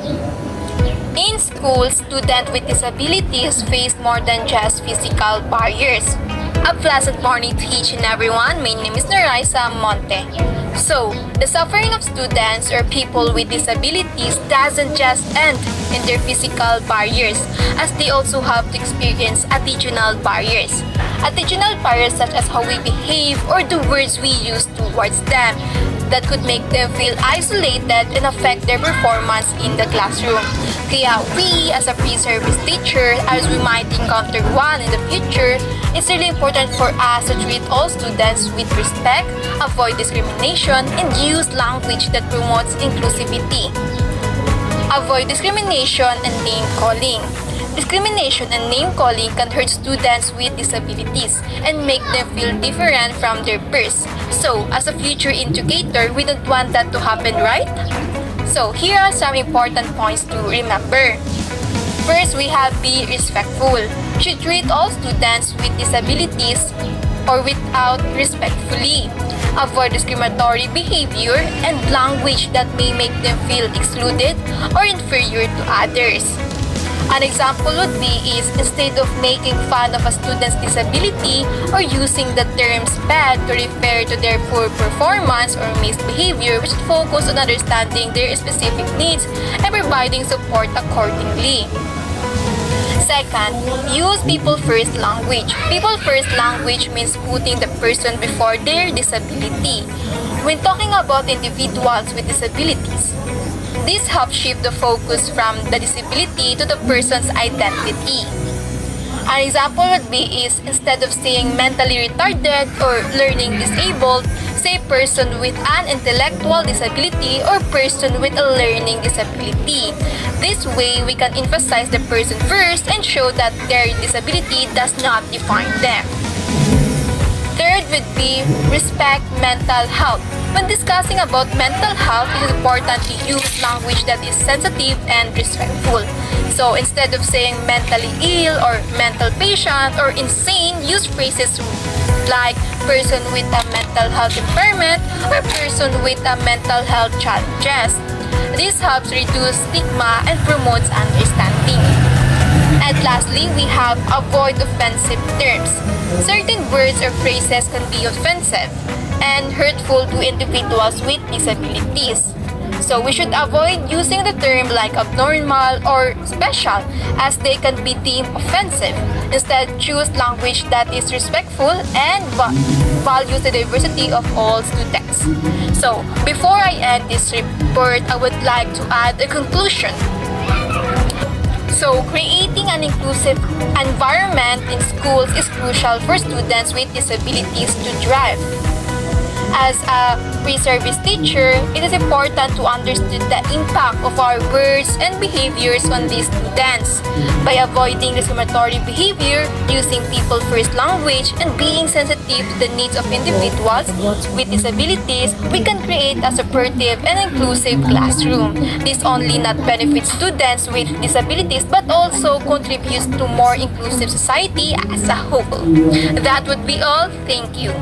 In school, students with disabilities face more than just physical barriers. A pleasant morning to each and everyone. My name is MONTE. So, the suffering of students or people with disabilities doesn't just end in their physical barriers, as they also have to experience additional barriers. Additional barriers such as how we behave or the words we use towards them that could make them feel isolated and affect their performance in the classroom. Kaya we, as a pre-service teacher, as we might encounter one in the future, it's really important for us to treat all students with respect, avoid discrimination, and use language that promotes inclusivity. Avoid discrimination and name-calling. Discrimination and name-calling can hurt students with disabilities and make them feel different from their peers. So, as a future educator, we don't want that to happen, right? So, here are some important points to remember. First, we have be respectful. We should treat all students with disabilities or without respectfully. Avoid discriminatory behavior and language that may make them feel excluded or inferior to others. An example would be is instead of making fun of a student's disability or using the terms bad to refer to their poor performance or misbehavior, we should focus on understanding their specific needs and providing support accordingly. Second, use people-first language. People-first language means putting the person before their disability. When talking about individuals with disabilities, this helps shift the focus from the disability to the person's identity. An example would be is instead of saying mentally retarded or learning disabled, say person with an intellectual disability or person with a learning disability. This way, we can emphasize the person first and show that their disability does not define them. Third would be respect mental health. When discussing about mental health, it is important to use language that is sensitive and respectful. So instead of saying mentally ill or mental patient or insane, use phrases like person with a mental health impairment or person with a mental health challenges. This helps reduce stigma and promotes understanding. And lastly, we have avoid offensive terms. Certain words or phrases can be offensive and hurtful to individuals with disabilities. So we should avoid using the term like abnormal or special as they can be deemed offensive. Instead, choose language that is respectful and values the diversity of all students. So before I end this report, I would like to add a conclusion. So, creating an inclusive environment in schools is crucial for students with disabilities to thrive. As a pre-service teacher, it is important to understand the impact of our words and behaviors on these students. By avoiding discriminatory behavior, using people-first language, and being sensitive to the needs of individuals with disabilities, we can create a supportive and inclusive classroom. This only not benefits students with disabilities but also contributes to more inclusive society as a whole. That would be all. Thank you.